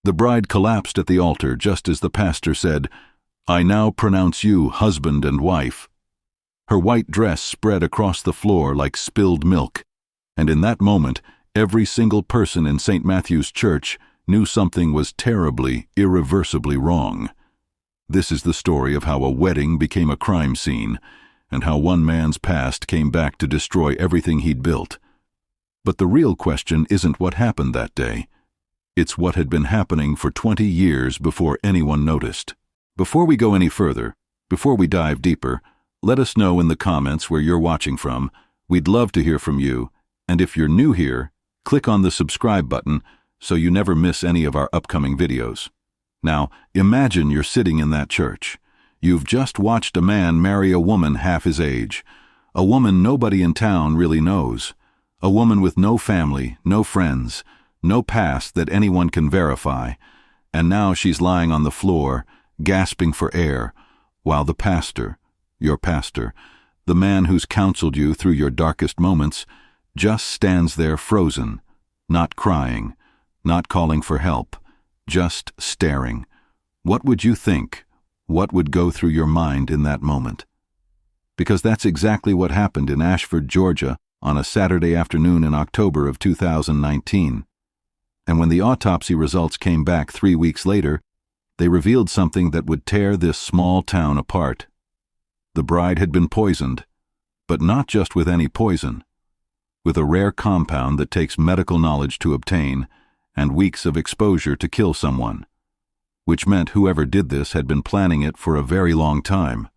The bride collapsed at the altar just as the pastor said, "I now pronounce you husband and wife." Her white dress spread across the floor like spilled milk, and in that moment, every single person in St. Matthew's Church knew something was terribly, irreversibly wrong. This is the story of how a wedding became a crime scene, and how one man's past came back to destroy everything he'd built. But the real question isn't what happened that day. It's what had been happening for 20 years before anyone noticed. Before we go any further, before we dive deeper, let us know in the comments where you're watching from. We'd love to hear from you, and if you're new here, click on the subscribe button so you never miss any of our upcoming videos. Now, imagine you're sitting in that church. You've just watched a man marry a woman half his age, a woman nobody in town really knows, a woman with no family, no friends, no past that anyone can verify, and now she's lying on the floor, gasping for air, while the pastor, your pastor, the man who's counseled you through your darkest moments, just stands there frozen, not crying, not calling for help, just staring. What would you think? What would go through your mind in that moment? Because that's exactly what happened in Ashford, Georgia, on a Saturday afternoon in October of 2019. And when the autopsy results came back 3 weeks later, they revealed something that would tear this small town apart. The bride had been poisoned, but not just with any poison, with a rare compound that takes medical knowledge to obtain and weeks of exposure to kill someone, which meant whoever did this had been planning it for a very long time,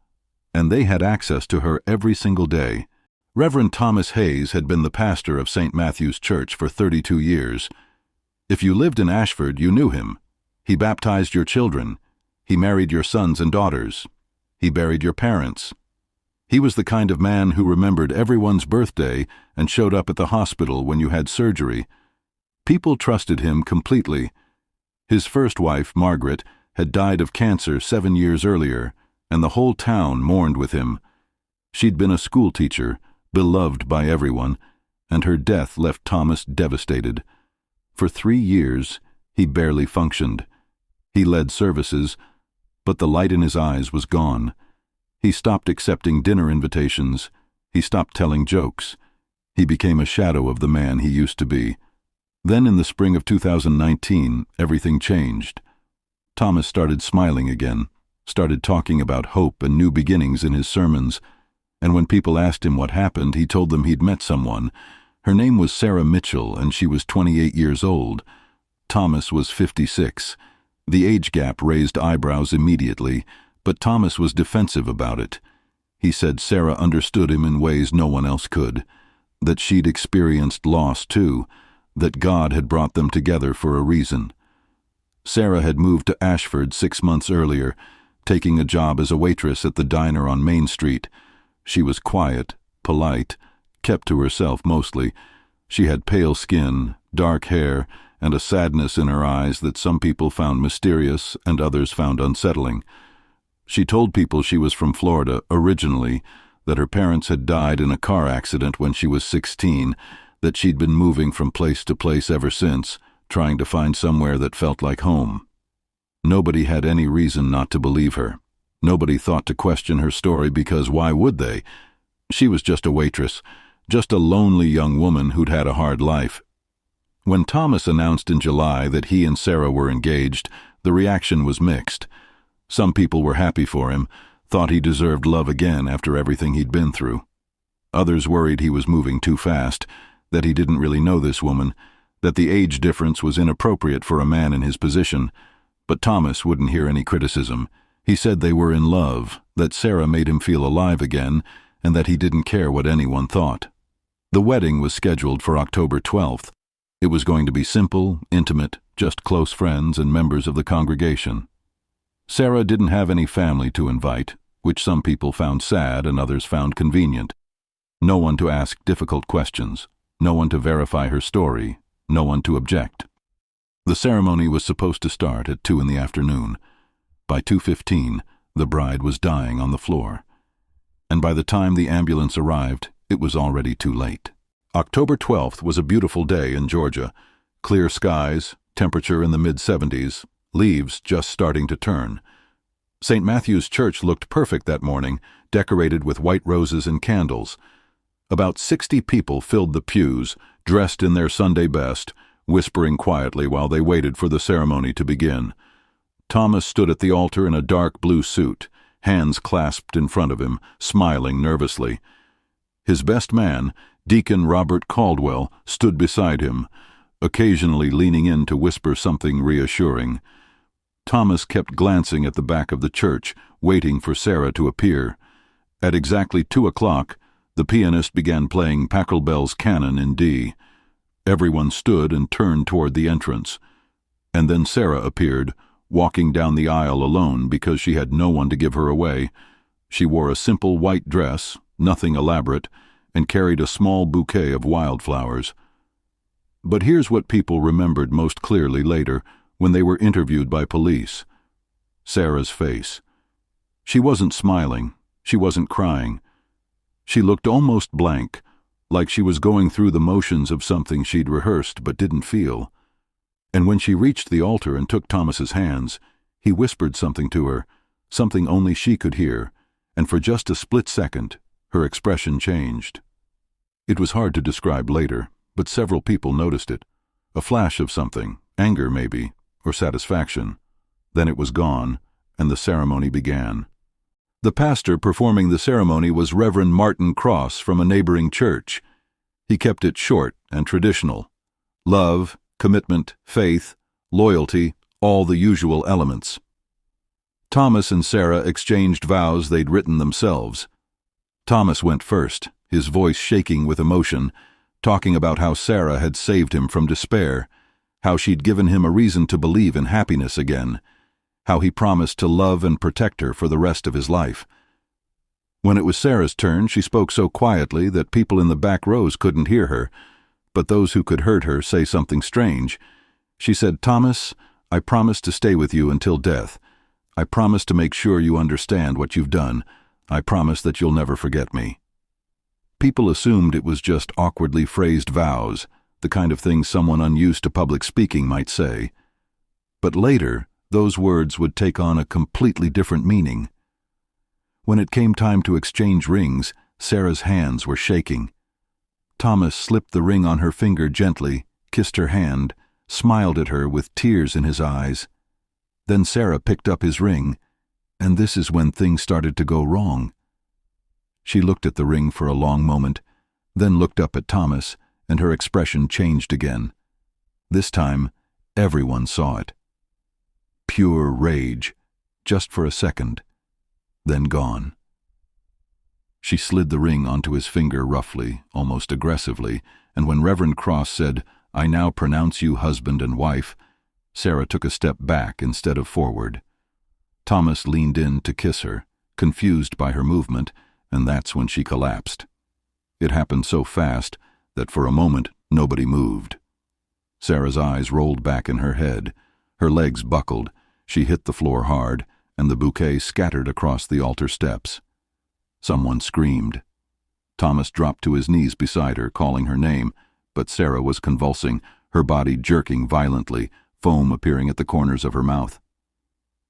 and they had access to her every single day. Reverend Thomas Hayes had been the pastor of St. Matthew's Church for 32 years. If you lived in Ashford, you knew him. He baptized your children. He married your sons and daughters. He buried your parents. He was the kind of man who remembered everyone's birthday and showed up at the hospital when you had surgery. People trusted him completely. His first wife, Margaret, had died of cancer 7 years earlier, and the whole town mourned with him. She'd been a school teacher, beloved by everyone, and her death left Thomas devastated. For 3 years, he barely functioned. He led services, but the light in his eyes was gone. He stopped accepting dinner invitations. He stopped telling jokes. He became a shadow of the man he used to be. Then in the spring of 2019, everything changed. Thomas started smiling again, started talking about hope and new beginnings in his sermons, and when people asked him what happened, he told them he'd met someone. Her name was Sarah Mitchell, and she was 28 years old. Thomas was 56. The age gap raised eyebrows immediately, but Thomas was defensive about it. He said Sarah understood him in ways no one else could, that she'd experienced loss too, that God had brought them together for a reason. Sarah had moved to Ashford 6 months earlier, taking a job as a waitress at the diner on Main Street. She was quiet, polite, kept to herself mostly. She had pale skin, dark hair, and a sadness in her eyes that some people found mysterious and others found unsettling. She told people she was from Florida originally, that her parents had died in a car accident when she was 16, that she'd been moving from place to place ever since, trying to find somewhere that felt like home. Nobody had any reason not to believe her. Nobody thought to question her story because why would they? She was just a waitress, just a lonely young woman who'd had a hard life. When Thomas announced in July that he and Sarah were engaged, the reaction was mixed. Some people were happy for him, thought he deserved love again after everything he'd been through. Others worried he was moving too fast, that he didn't really know this woman, that the age difference was inappropriate for a man in his position. But Thomas wouldn't hear any criticism. He said they were in love, that Sarah made him feel alive again, and that he didn't care what anyone thought. The wedding was scheduled for October 12th. It was going to be simple, intimate, just close friends and members of the congregation. Sarah didn't have any family to invite, which some people found sad and others found convenient. No one to ask difficult questions, no one to verify her story, no one to object. The ceremony was supposed to start at 2 in the afternoon. By 2:15, the bride was dying on the floor. And by the time the ambulance arrived, it was already too late. October 12th was a beautiful day in Georgia. Clear skies, temperature in the mid-70s, leaves just starting to turn. St. Matthew's Church looked perfect that morning, decorated with white roses and candles. About 60 people filled the pews, dressed in their Sunday best, whispering quietly while they waited for the ceremony to begin. Thomas stood at the altar in a dark blue suit, hands clasped in front of him, smiling nervously. His best man, Deacon Robert Caldwell, stood beside him, occasionally leaning in to whisper something reassuring. Thomas kept glancing at the back of the church, waiting for Sarah to appear. At exactly 2 o'clock, the pianist began playing Pachelbel's Canon in D. Everyone stood and turned toward the entrance. And then Sarah appeared, walking down the aisle alone because she had no one to give her away. She wore a simple white dress, nothing elaborate, and carried a small bouquet of wildflowers. But here's what people remembered most clearly later, when they were interviewed by police. Sarah's face. She wasn't smiling. She wasn't crying. She looked almost blank, like she was going through the motions of something she'd rehearsed but didn't feel. And when she reached the altar and took Thomas's hands, he whispered something to her, something only she could hear, and for just a split second, her expression changed. It was hard to describe later, but several people noticed it. A flash of something, anger maybe, or satisfaction. Then it was gone, and the ceremony began. The pastor performing the ceremony was Reverend Martin Cross from a neighboring church. He kept it short and traditional. Love, commitment, faith, loyalty, all the usual elements. Thomas and Sarah exchanged vows they'd written themselves. Thomas went first, his voice shaking with emotion, talking about how Sarah had saved him from despair, how she'd given him a reason to believe in happiness again, how he promised to love and protect her for the rest of his life. When it was Sarah's turn, she spoke so quietly that people in the back rows couldn't hear her, but those who could heard her say something strange. She said, "Thomas, I promise to stay with you until death. I promise to make sure you understand what you've done. I promise that you'll never forget me." People assumed it was just awkwardly phrased vows, the kind of thing someone unused to public speaking might say. But later, those words would take on a completely different meaning. When it came time to exchange rings, Sarah's hands were shaking. Thomas slipped the ring on her finger gently, kissed her hand, smiled at her with tears in his eyes. Then Sarah picked up his ring, and this is when things started to go wrong. She looked at the ring for a long moment, then looked up at Thomas, and her expression changed again. This time, everyone saw it. Pure rage, just for a second, then gone. She slid the ring onto his finger roughly, almost aggressively, and when Reverend Cross said, "I now pronounce you husband and wife," Sarah took a step back instead of forward. Thomas leaned in to kiss her, confused by her movement, and that's when she collapsed. It happened so fast that for a moment nobody moved. Sarah's eyes rolled back in her head. Her legs buckled, she hit the floor hard, and the bouquet scattered across the altar steps. Someone screamed. Thomas dropped to his knees beside her, calling her name, but Sarah was convulsing, her body jerking violently, foam appearing at the corners of her mouth.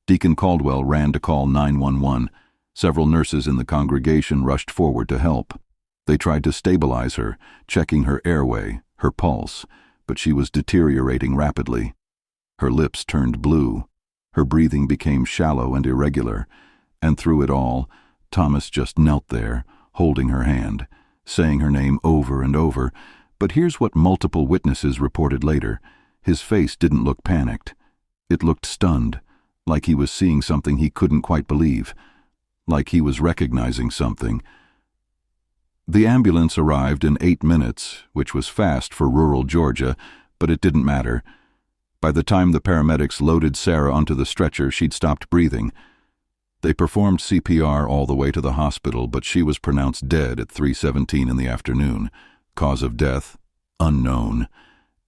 Deacon Caldwell ran to call 911. Several nurses in the congregation rushed forward to help. They tried to stabilize her, checking her airway, her pulse, but she was deteriorating rapidly. Her lips turned blue. Her breathing became shallow and irregular, and through it all, Thomas just knelt there, holding her hand, saying her name over and over. But here's what multiple witnesses reported later. His face didn't look panicked. It looked stunned, like he was seeing something he couldn't quite believe, like he was recognizing something. The ambulance arrived in 8 minutes, which was fast for rural Georgia, but it didn't matter. By the time the paramedics loaded Sarah onto the stretcher, she'd stopped breathing. They performed CPR all the way to the hospital, but she was pronounced dead at 3:17 in the afternoon. Cause of death, unknown.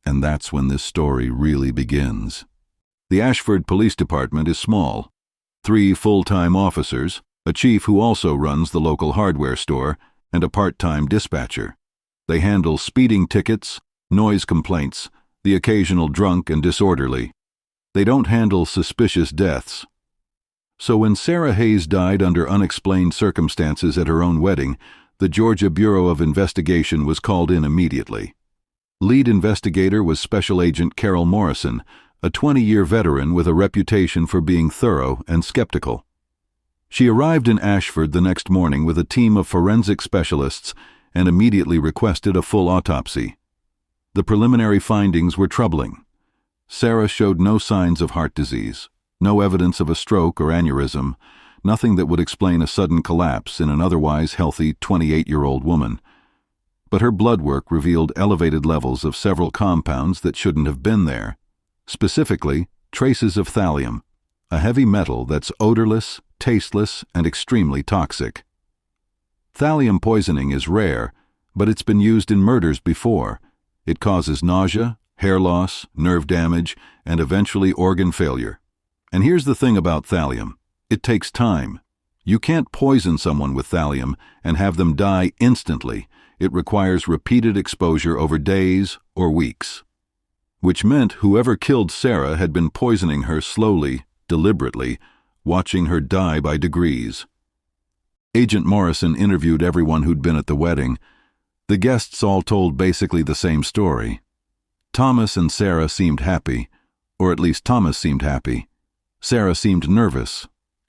And that's when this story really begins. The Ashford Police Department is small. 3 full-time officers, a chief who also runs the local hardware store, and a part-time dispatcher. They handle speeding tickets, noise complaints, the occasional drunk and disorderly. They don't handle suspicious deaths. So when Sarah Hayes died under unexplained circumstances at her own wedding, the Georgia Bureau of Investigation was called in immediately. Lead investigator was Special Agent Carol Morrison, a 20-year veteran with a reputation for being thorough and skeptical. She arrived in Ashford the next morning with a team of forensic specialists and immediately requested a full autopsy. The preliminary findings were troubling. Sarah showed no signs of heart disease, no evidence of a stroke or aneurysm, nothing that would explain a sudden collapse in an otherwise healthy 28-year-old woman. But her blood work revealed elevated levels of several compounds that shouldn't have been there, specifically traces of thallium, a heavy metal that's odorless, tasteless, and extremely toxic. Thallium poisoning is rare, but it's been used in murders before. It causes nausea, hair loss, nerve damage, and eventually organ failure. And here's the thing about thallium. It takes time. You can't poison someone with thallium and have them die instantly. It requires repeated exposure over days or weeks. Which meant whoever killed Sarah had been poisoning her slowly, deliberately, watching her die by degrees. Agent Morrison interviewed everyone who'd been at the wedding. The guests all told basically the same story. Thomas and Sarah seemed happy, or at least Thomas seemed happy. Sarah seemed nervous,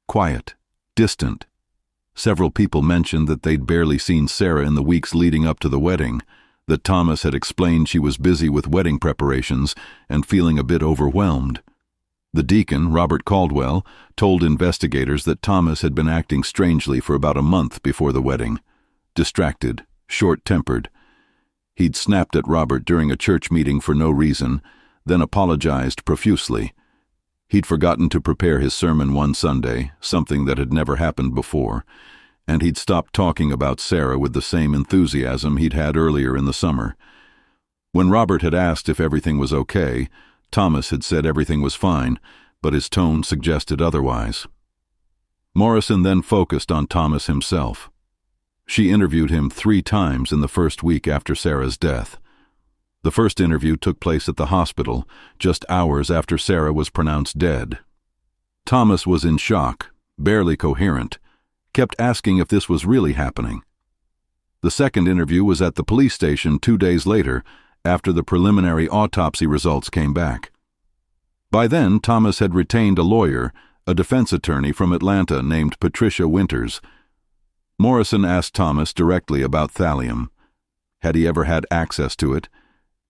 quiet, distant. Several people mentioned that they'd barely seen Sarah in the weeks leading up to the wedding, that Thomas had explained she was busy with wedding preparations and feeling a bit overwhelmed. The deacon, Robert Caldwell, told investigators that Thomas had been acting strangely for about a month before the wedding, distracted, short-tempered. He'd snapped at Robert during a church meeting for no reason, then apologized profusely. He'd forgotten to prepare his sermon one Sunday, something that had never happened before, and he'd stopped talking about Sarah with the same enthusiasm he'd had earlier in the summer. When Robert had asked if everything was okay, Thomas had said everything was fine, but his tone suggested otherwise. Morrison then focused on Thomas himself. She interviewed him 3 times in the first week after Sarah's death. The first interview took place at the hospital, just hours after Sarah was pronounced dead. Thomas was in shock, barely coherent, kept asking if this was really happening. The second interview was at the police station 2 days later, after the preliminary autopsy results came back. By then, Thomas had retained a lawyer, a defense attorney from Atlanta named Patricia Winters. Morrison asked Thomas directly about thallium. Had he ever had access to it?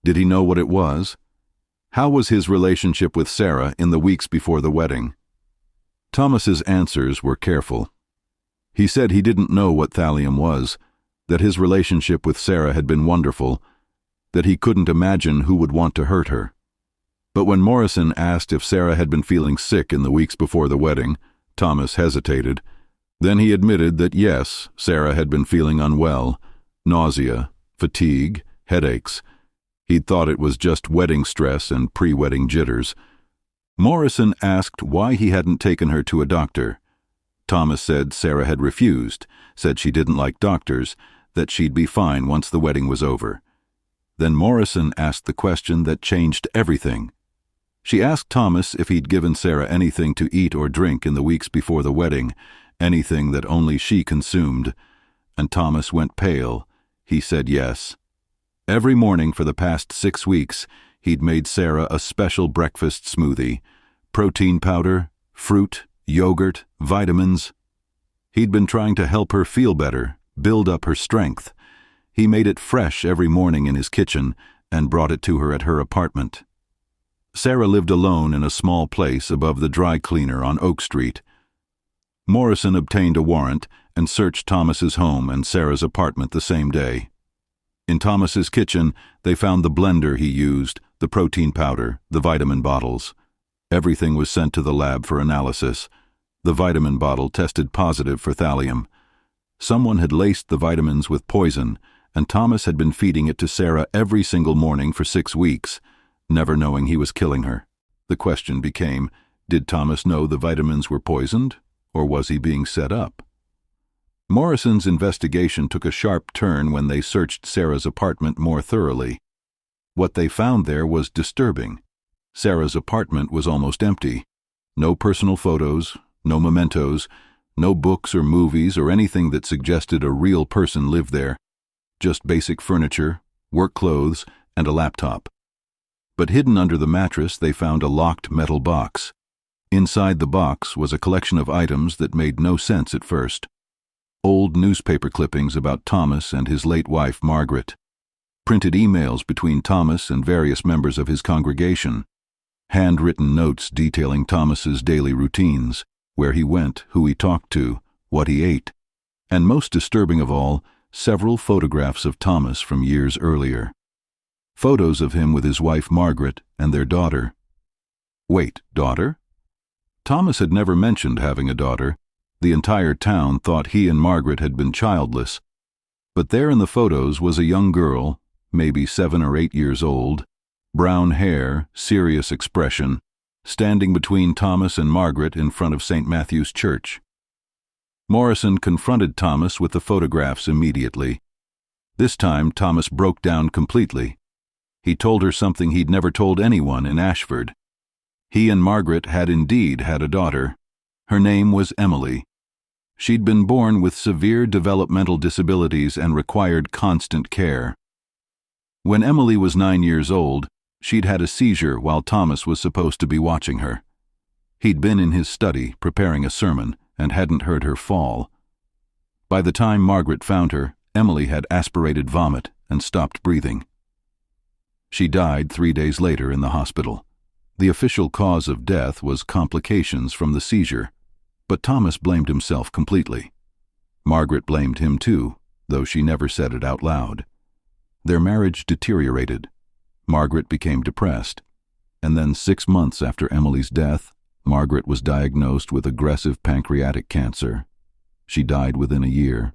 Did he know what it was? How was his relationship with Sarah in the weeks before the wedding? Thomas's answers were careful. He said he didn't know what thallium was, that his relationship with Sarah had been wonderful, that he couldn't imagine who would want to hurt her. But when Morrison asked if Sarah had been feeling sick in the weeks before the wedding, Thomas hesitated. Then he admitted that yes, Sarah had been feeling unwell, nausea, fatigue, headaches. He'd thought it was just wedding stress and pre-wedding jitters. Morrison asked why he hadn't taken her to a doctor. Thomas said Sarah had refused, said she didn't like doctors, that she'd be fine once the wedding was over. Then Morrison asked the question that changed everything. She asked Thomas if he'd given Sarah anything to eat or drink in the weeks before the wedding, anything that only she consumed, and Thomas went pale. He said yes. Every morning for the past 6 weeks, he'd made Sarah a special breakfast smoothie, protein powder, fruit, yogurt, vitamins. He'd been trying to help her feel better, build up her strength. He made it fresh every morning in his kitchen and brought it to her at her apartment. Sarah lived alone in a small place above the dry cleaner on Oak Street. Morrison obtained a warrant and searched Thomas's home and Sarah's apartment the same day. In Thomas's kitchen, they found the blender he used, the protein powder, the vitamin bottles. Everything was sent to the lab for analysis. The vitamin bottle tested positive for thallium. Someone had laced the vitamins with poison, and Thomas had been feeding it to Sarah every single morning for 6 weeks, never knowing he was killing her. The question became, did Thomas know the vitamins were poisoned, or was he being set up? Morrison's investigation took a sharp turn when they searched Sarah's apartment more thoroughly. What they found there was disturbing. Sarah's apartment was almost empty. No personal photos, no mementos, no books or movies or anything that suggested a real person lived there. Just basic furniture, work clothes, and a laptop. But hidden under the mattress they found a locked metal box. Inside the box was a collection of items that made no sense at first. Old newspaper clippings about Thomas and his late wife Margaret. Printed emails between Thomas and various members of his congregation. Handwritten notes detailing Thomas's daily routines, where he went, who he talked to, what he ate. And most disturbing of all, several photographs of Thomas from years earlier. Photos of him with his wife Margaret and their daughter. Wait, daughter? Thomas had never mentioned having a daughter. The entire town thought he and Margaret had been childless. But there in the photos was a young girl, maybe 7 or 8 years old, brown hair, serious expression, standing between Thomas and Margaret in front of St. Matthew's Church. Morrison confronted Thomas with the photographs immediately. This time Thomas broke down completely. He told her something he'd never told anyone in Ashford. He and Margaret had indeed had a daughter. Her name was Emily. She'd been born with severe developmental disabilities and required constant care. When Emily was 9 years old, she'd had a seizure while Thomas was supposed to be watching her. He'd been in his study preparing a sermon and hadn't heard her fall. By the time Margaret found her, Emily had aspirated vomit and stopped breathing. She died 3 days later in the hospital. The official cause of death was complications from the seizure, but Thomas blamed himself completely. Margaret blamed him too, though she never said it out loud. Their marriage deteriorated. Margaret became depressed, and then 6 months after Emily's death, Margaret was diagnosed with aggressive pancreatic cancer. She died within a year.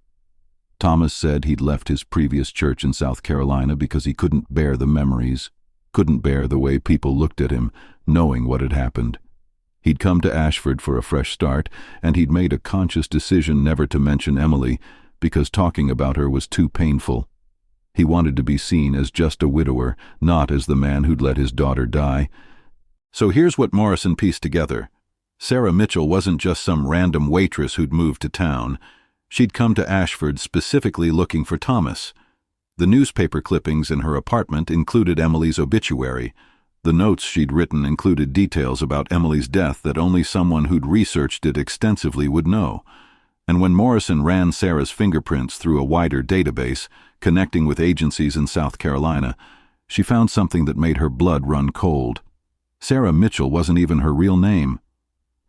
Thomas said he'd left his previous church in South Carolina because he couldn't bear the memories, couldn't bear the way people looked at him, knowing what had happened. He'd come to Ashford for a fresh start, and he'd made a conscious decision never to mention Emily because talking about her was too painful. He wanted to be seen as just a widower, not as the man who'd let his daughter die. So here's what Morrison pieced together. Sarah Mitchell wasn't just some random waitress who'd moved to town. She'd come to Ashford specifically looking for Thomas. The newspaper clippings in her apartment included Emily's obituary. The notes she'd written included details about Emily's death that only someone who'd researched it extensively would know. And when Morrison ran Sarah's fingerprints through a wider database, connecting with agencies in South Carolina, she found something that made her blood run cold. Sarah Mitchell wasn't even her real name.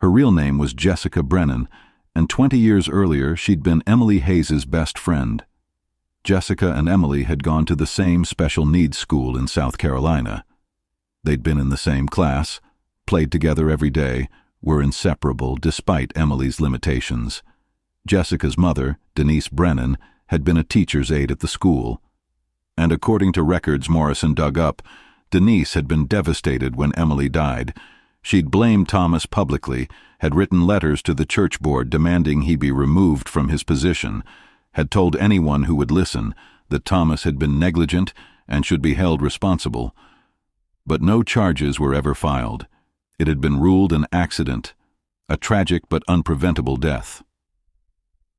Her real name was Jessica Brennan, and 20 years earlier she'd been Emily Hayes's best friend. Jessica and Emily had gone to the same special needs school in South Carolina. They'd been in the same class, played together every day, were inseparable despite Emily's limitations. Jessica's mother, Denise Brennan, had been a teacher's aide at the school. And according to records Morrison dug up, Denise had been devastated when Emily died. She'd blamed Thomas publicly, had written letters to the church board demanding he be removed from his position, had told anyone who would listen that Thomas had been negligent and should be held responsible. But no charges were ever filed. It had been ruled an accident, a tragic but unpreventable death.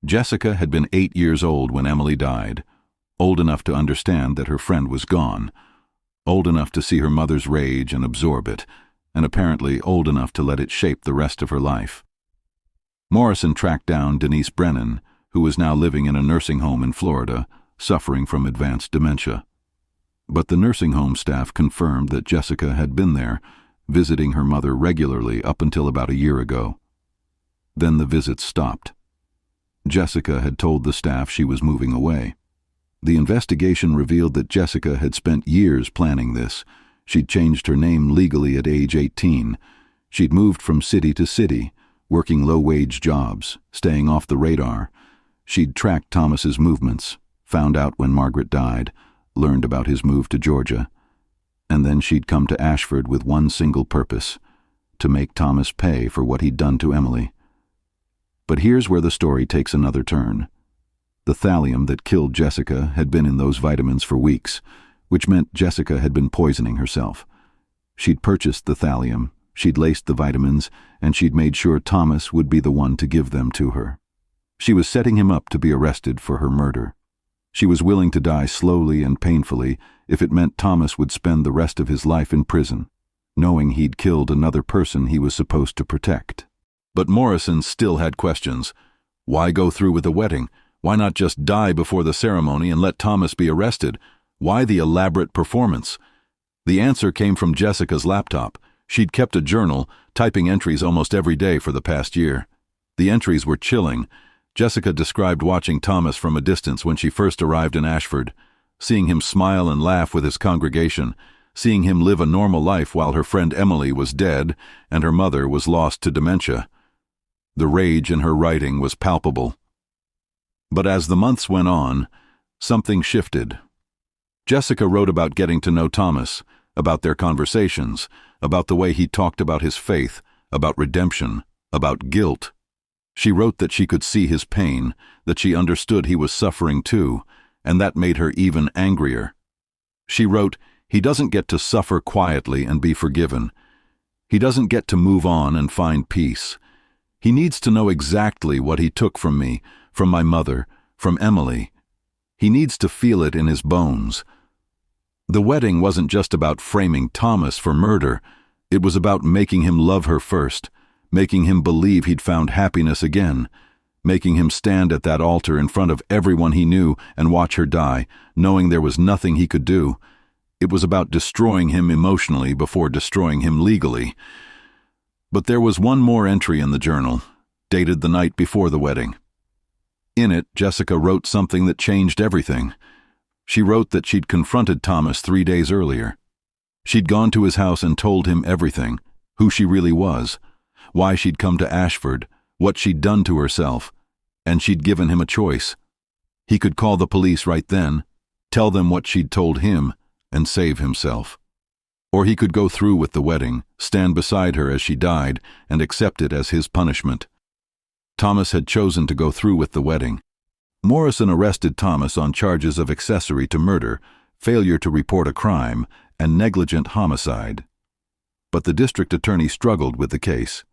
Jessica had been 8 years old when Emily died, old enough to understand that her friend was gone, old enough to see her mother's rage and absorb it, and apparently old enough to let it shape the rest of her life. Morrison tracked down Denise Brennan, who was now living in a nursing home in Florida, suffering from advanced dementia. But the nursing home staff confirmed that Jessica had been there, visiting her mother regularly up until about a year ago. Then the visits stopped. Jessica had told the staff she was moving away. The investigation revealed that Jessica had spent years planning this. She'd changed her name legally at age 18. She'd moved from city to city, working low-wage jobs, staying off the radar. She'd tracked Thomas's movements, found out when Margaret died, learned about his move to Georgia. And then she'd come to Ashford with one single purpose, to make Thomas pay for what he'd done to Emily. But here's where the story takes another turn. The thallium that killed Jessica had been in those vitamins for weeks, which meant Jessica had been poisoning herself. She'd purchased the thallium, she'd laced the vitamins, and she'd made sure Thomas would be the one to give them to her. She was setting him up to be arrested for her murder. She was willing to die slowly and painfully if it meant Thomas would spend the rest of his life in prison, knowing he'd killed another person he was supposed to protect. But Morrison still had questions. Why go through with the wedding? Why not just die before the ceremony and let Thomas be arrested? Why the elaborate performance? The answer came from Jessica's laptop. She'd kept a journal, typing entries almost every day for the past year. The entries were chilling. Jessica described watching Thomas from a distance when she first arrived in Ashford, seeing him smile and laugh with his congregation, seeing him live a normal life while her friend Emily was dead and her mother was lost to dementia. The rage in her writing was palpable. But as the months went on, something shifted. Jessica wrote about getting to know Thomas, about their conversations, about the way he talked about his faith, about redemption, about guilt. She wrote that she could see his pain, that she understood he was suffering too, and that made her even angrier. She wrote, "He doesn't get to suffer quietly and be forgiven. He doesn't get to move on and find peace. He needs to know exactly what he took from me, from my mother, from Emily. He needs to feel it in his bones." The wedding wasn't just about framing Thomas for murder. It was about making him love her first, making him believe he'd found happiness again, making him stand at that altar in front of everyone he knew and watch her die, knowing there was nothing he could do. It was about destroying him emotionally before destroying him legally. But there was one more entry in the journal, dated the night before the wedding. In it, Jessica wrote something that changed everything. She wrote that she'd confronted Thomas 3 days earlier. She'd gone to his house and told him everything, who she really was, why she'd come to Ashford, what she'd done to herself, and she'd given him a choice. He could call the police right then, tell them what she'd told him, and save himself. Or he could go through with the wedding, stand beside her as she died, and accept it as his punishment. Thomas had chosen to go through with the wedding. Morrison arrested Thomas on charges of accessory to murder, failure to report a crime, and negligent homicide. But the district attorney struggled with the case.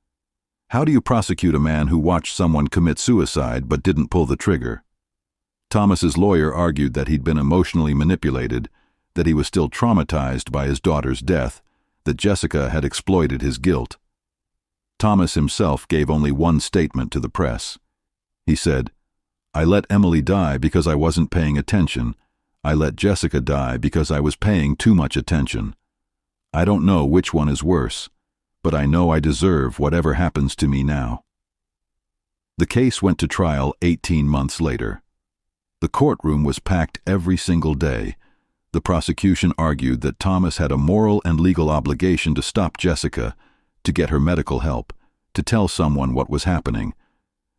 How do you prosecute a man who watched someone commit suicide but didn't pull the trigger? Thomas's lawyer argued that he'd been emotionally manipulated, that he was still traumatized by his daughter's death, that Jessica had exploited his guilt. Thomas himself gave only one statement to the press. He said, "I let Emily die because I wasn't paying attention. I let Jessica die because I was paying too much attention. I don't know which one is worse, but I know I deserve whatever happens to me now." The case went to trial 18 months later. The courtroom was packed every single day. The prosecution argued that Thomas had a moral and legal obligation to stop Jessica, to get her medical help, to tell someone what was happening,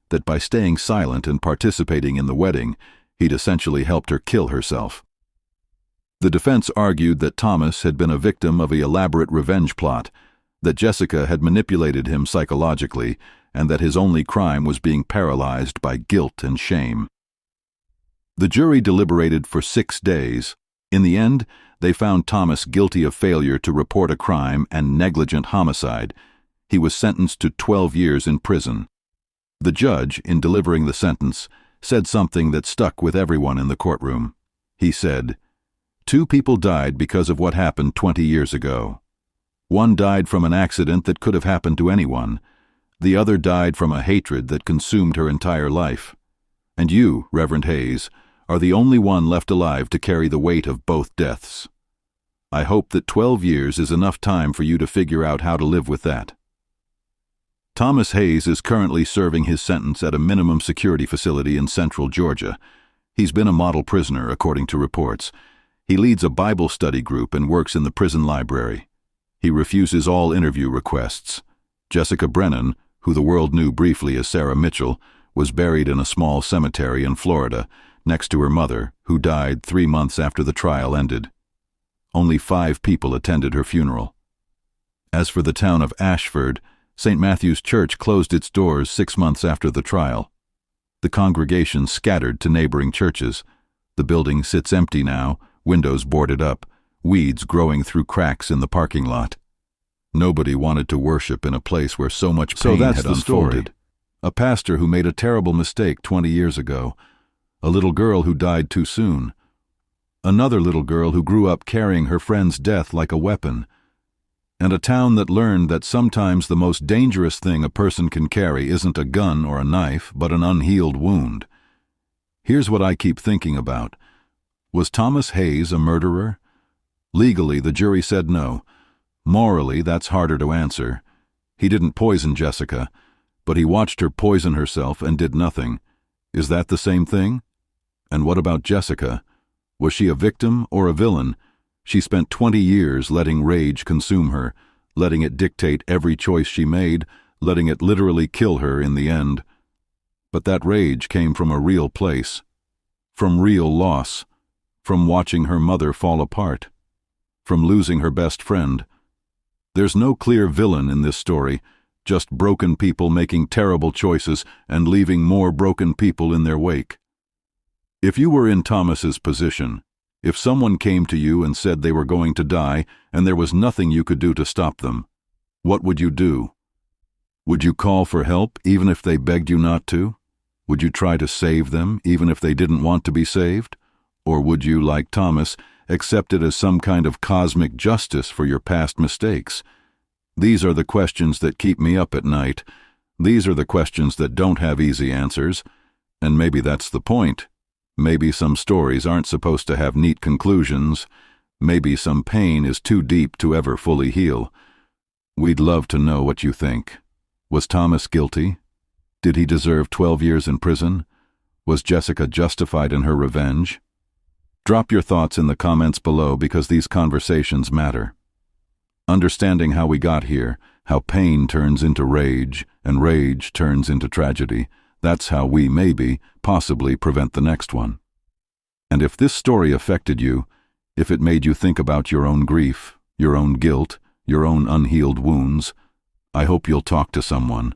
that by staying silent and participating in the wedding, he'd essentially helped her kill herself. The defense argued that Thomas had been a victim of an elaborate revenge plot, that Jessica had manipulated him psychologically, and that his only crime was being paralyzed by guilt and shame. The jury deliberated for 6 days. In the end, they found Thomas guilty of failure to report a crime and negligent homicide. He was sentenced to 12 years in prison. The judge, in delivering the sentence, said something that stuck with everyone in the courtroom. He said, "2 people died because of what happened 20 years ago. One died from an accident that could have happened to anyone. The other died from a hatred that consumed her entire life. And you, Reverend Hayes, are the only one left alive to carry the weight of both deaths. I hope that 12 years is enough time for you to figure out how to live with that." Thomas Hayes is currently serving his sentence at a minimum security facility in central Georgia. He's been a model prisoner, according to reports. He leads a Bible study group and works in the prison library. He refuses all interview requests. Jessica Brennan, who the world knew briefly as Sarah Mitchell, was buried in a small cemetery in Florida, next to her mother, who died 3 months after the trial ended. Only 5 people attended her funeral. As for the town of Ashford, St. Matthew's Church closed its doors 6 months after the trial. The congregation scattered to neighboring churches. The building sits empty now, windows boarded up, weeds growing through cracks in the parking lot. Nobody wanted to worship in a place where so much pain had unfolded. A pastor who made a terrible mistake 20 years ago. A little girl who died too soon. Another little girl who grew up carrying her friend's death like a weapon. And a town that learned that sometimes the most dangerous thing a person can carry isn't a gun or a knife, but an unhealed wound. Here's what I keep thinking about. Was Thomas Hayes a murderer? Legally, the jury said no. Morally, that's harder to answer. He didn't poison Jessica, but he watched her poison herself and did nothing. Is that the same thing? And what about Jessica? Was she a victim or a villain? She spent 20 years letting rage consume her, letting it dictate every choice she made, letting it literally kill her in the end. But that rage came from a real place, from real loss, from watching her mother fall apart, from losing her best friend. There's no clear villain in this story, just broken people making terrible choices and leaving more broken people in their wake. If you were in Thomas's position, if someone came to you and said they were going to die and there was nothing you could do to stop them, what would you do? Would you call for help even if they begged you not to? Would you try to save them even if they didn't want to be saved? Or would you, like Thomas, accept it as some kind of cosmic justice for your past mistakes? These are the questions that keep me up at night. These are the questions that don't have easy answers. And maybe that's the point. Maybe some stories aren't supposed to have neat conclusions. Maybe some pain is too deep to ever fully heal. We'd love to know what you think. Was Thomas guilty? Did he deserve 12 years in prison? Was Jessica justified in her revenge? Drop your thoughts in the comments below because these conversations matter. Understanding how we got here, how pain turns into rage, and rage turns into tragedy, that's how we maybe, possibly prevent the next one. And if this story affected you, if it made you think about your own grief, your own guilt, your own unhealed wounds, I hope you'll talk to someone,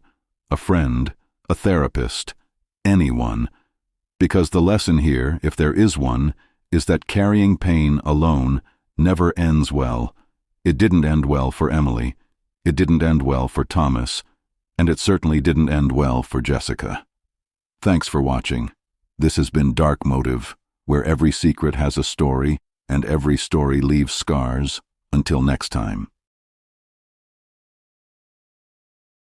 a friend, a therapist, anyone, because the lesson here, if there is one, is that carrying pain alone never ends well. It didn't end well for Emily, it didn't end well for Thomas, and it certainly didn't end well for Jessica. Thanks for watching. This has been Dark Motive, where every secret has a story, and every story leaves scars. Until next time.